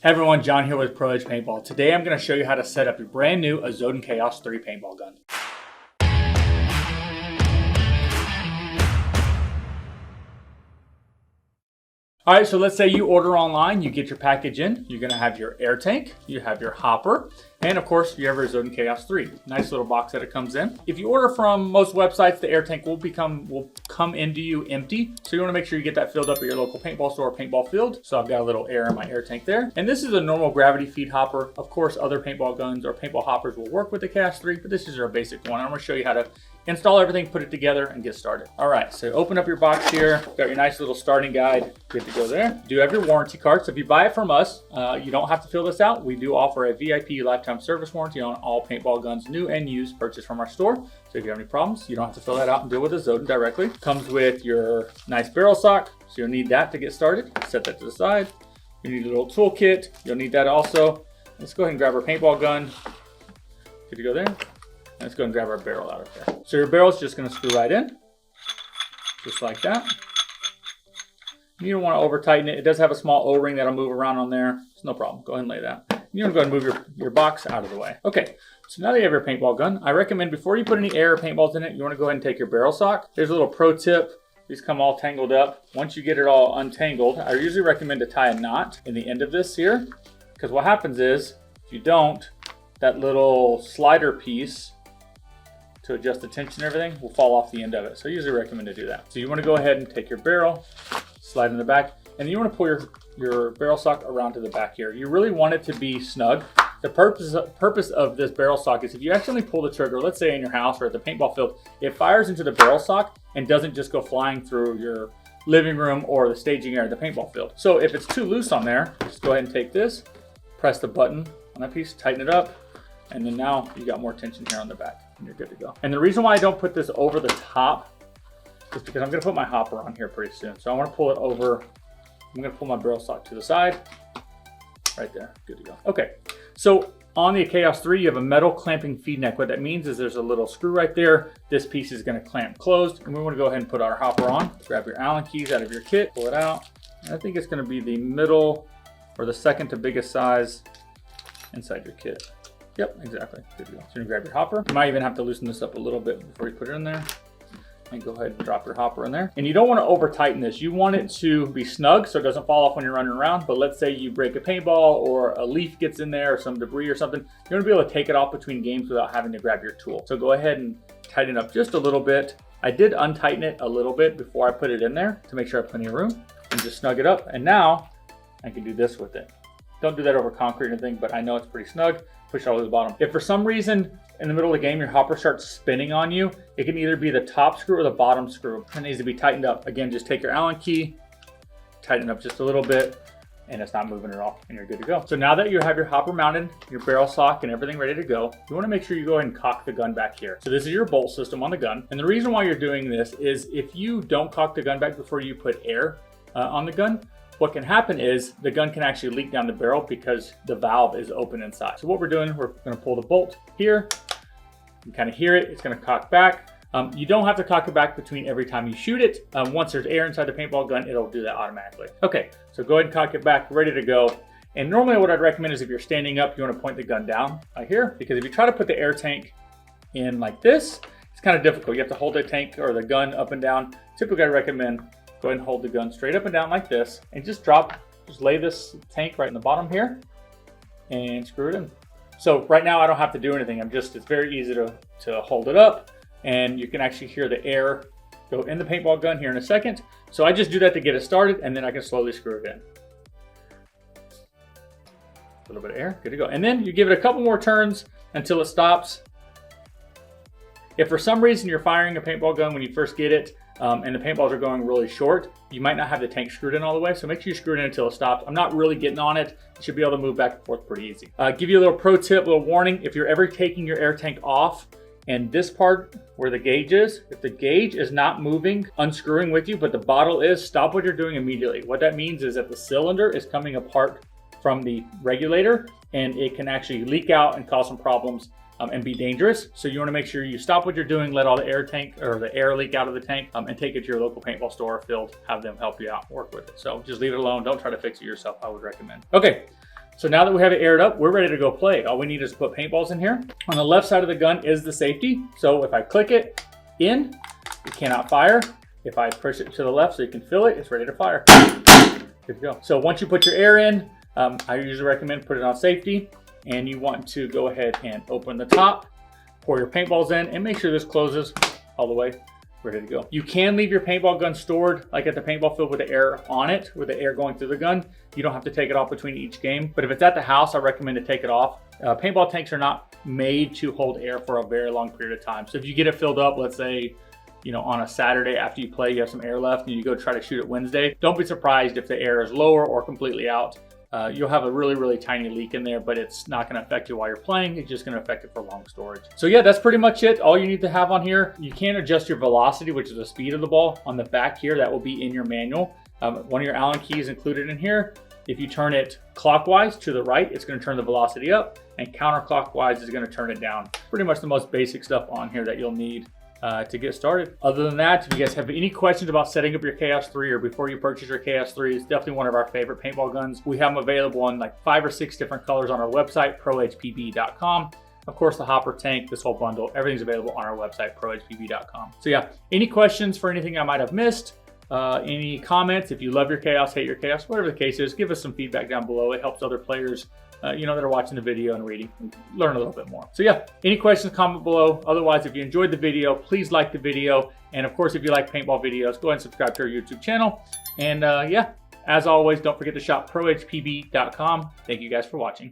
Hey everyone, John here with Pro Edge Paintball. Today I'm going to show you how to set up your brand new Azodin Kaos 3 paintball gun. Alright, so let's say you order online, you get your package in, you're going to have your air tank, you have your hopper, and of course you have your Azodin Kaos 3. Nice little box that it comes in. If you order from most websites, the air tank will come into you empty, so you want to make sure you get that filled up at your local paintball store or paintball field. So I've got a little air in my air tank there. And this is a normal gravity feed hopper. Of course, other paintball guns or paintball hoppers will work with the Kaos 3, but this is our basic one. I'm going to show you how to install everything, put it together, and get started. All right, so open up your box here. Got your nice little starting guide. Good to go there. Do have your warranty card. So if you buy it from us, you don't have to fill this out. We do offer a VIP lifetime service warranty on all paintball guns, new and used, purchased from our store. So if you have any problems, you don't have to fill that out and deal with Azodin directly. Comes with your nice barrel sock, so you'll need that to get started. Set that to the side. You need a little toolkit. You'll need that also. Let's go ahead and grab our paintball gun. Good to go there. Let's go and grab our barrel out of there. So your barrel is just going to screw right in, just like that. You don't want to over tighten it. It does have a small O-ring that'll move around on there. It's no problem. Go ahead and lay that. You want to go ahead and move your box out of the way. Okay, so now that you have your paintball gun, I recommend before you put any air or paintballs in it, you want to go ahead and take your barrel sock. There's a little pro tip. These come all tangled up. Once you get it all untangled, I usually recommend to tie a knot in the end of this here, because what happens is, if you don't, that little slider piece to adjust the tension and everything will fall off the end of it. So I usually recommend to do that. So you want to go ahead and take your barrel, slide in the back, and you want to pull your barrel sock around to the back here. You really want it to be snug. The purpose of this barrel sock is if you accidentally pull the trigger, let's say in your house or at the paintball field, it fires into the barrel sock and doesn't just go flying through your living room or the staging area of the paintball field. So if it's too loose on there, just go ahead and take this, press the button on that piece, tighten it up, and then now you got more tension here on the back. You're good to go. And the reason why I don't put this over the top is because I'm going to put my hopper on here pretty soon. So I want to pull it over. I'm going to pull my barrel sock to the side. Right there. Good to go. Okay. So on the Kaos 3, you have a metal clamping feed neck. What that means is there's a little screw right there. This piece is going to clamp closed. And we want to go ahead and put our hopper on. Grab your Allen keys out of your kit. Pull it out. And I think it's going to be the middle or the second to biggest size inside your kit. Yep, exactly. Good to go. So you're gonna grab your hopper. You might even have to loosen this up a little bit before you put it in there. And go ahead and drop your hopper in there. And you don't want to over tighten this. You want it to be snug so it doesn't fall off when you're running around. But let's say you break a paintball or a leaf gets in there or some debris or something. You're gonna be able to take it off between games without having to grab your tool. So go ahead and tighten it up just a little bit. I did untighten it a little bit before I put it in there to make sure I have plenty of room. And just snug it up. And now I can do this with it. Don't do that over concrete or anything, but I know it's pretty snug. Push it all to the bottom. If for some reason in the middle of the game your hopper starts spinning on you, it can either be the top screw or the bottom screw. It needs to be tightened up. Again, just take your Allen key, tighten it up just a little bit, and it's not moving at all, and you're good to go. So now that you have your hopper mounted, your barrel sock, and everything ready to go, you want to make sure you go ahead and cock the gun back here. So this is your bolt system on the gun, and the reason why you're doing this is if you don't cock the gun back before you put air on the gun, what can happen is the gun can actually leak down the barrel because the valve is open inside. So what we're doing, we're going to pull the bolt here. You can kind of hear it. It's going to cock back. You don't have to cock it back between every time you shoot it. Once there's air inside the paintball gun, it'll do that automatically. Okay, so go ahead and cock it back, ready to go. And normally what I'd recommend is if you're standing up, you want to point the gun down like here, because if you try to put the air tank in like this, it's kind of difficult. You have to hold the tank or the gun up and down. Typically I recommend go ahead and hold the gun straight up and down like this and just lay this tank right in the bottom here and screw it in. So right now I don't have to do anything. It's very easy to hold it up, and you can actually hear the air go in the paintball gun here in a second. So I just do that to get it started, and then I can slowly screw it in. A little bit of air, good to go. And then you give it a couple more turns until it stops. If for some reason you're firing a paintball gun when you first get it, and the paintballs are going really short, you might not have the tank screwed in all the way, so make sure you screw it in until it stops. I'm not really getting on it. You should be able to move back and forth pretty easy. Give you a little pro tip, a little warning. If you're ever taking your air tank off and this part where the gauge is, if the gauge is not moving, unscrewing with you, but the bottle is, stop what you're doing immediately. What that means is that the cylinder is coming apart from the regulator and it can actually leak out and cause some problems and be dangerous. So you want to make sure you stop what you're doing, let all the air leak out of the tank, and take it to your local paintball store or field, have them help you out, work with it. So just leave it alone. Don't try to fix it yourself, I would recommend. Okay, So now that we have it aired up, we're ready to go play. All we need is to put paintballs in here. On the left side of the gun is the safety. So if I click it in, it cannot fire. If I push it to the left so you can feel it, it's ready to fire. Good to go. So once you put your air in, I usually recommend put it on safety, and you want to go ahead and open the top, pour your paintballs in, and make sure this closes all the way, ready to go. You can leave your paintball gun stored like at the paintball field with the air on it, with the air going through the gun. You don't have to take it off between each game, but if it's at the house, I recommend to take it off. Paintball tanks are not made to hold air for a very long period of time. So if you get it filled up, let's say, on a Saturday after you play, you have some air left and you go try to shoot it Wednesday, don't be surprised if the air is lower or completely out. You'll have a really, really tiny leak in there, but it's not going to affect you while you're playing. It's just going to affect it for long storage. So yeah, that's pretty much it. All you need to have on here, you can adjust your velocity, which is the speed of the ball. On the back here, that will be in your manual. One of your Allen keys included in here. If you turn it clockwise to the right, it's going to turn the velocity up, and counterclockwise is going to turn it down. Pretty much the most basic stuff on here that you'll need to get started. Other than that, if you guys have any questions about setting up your Kaos 3 or before you purchase your Kaos 3, it's definitely one of our favorite paintball guns. We have them available in like 5 or 6 different colors on our website, prohpb.com. Of course, the hopper, tank, this whole bundle, everything's available on our website, prohpb.com. So yeah, any questions for anything I might have missed? Any comments? If you love your Kaos, hate your Kaos, whatever the case is, give us some feedback down below. It helps other players that are watching the video and reading, learn a little bit more. So yeah, any questions, comment below. Otherwise, if you enjoyed the video, please like the video. And of course, if you like paintball videos, go ahead and subscribe to our YouTube channel. And yeah, as always, don't forget to shop prohpb.com. Thank you guys for watching.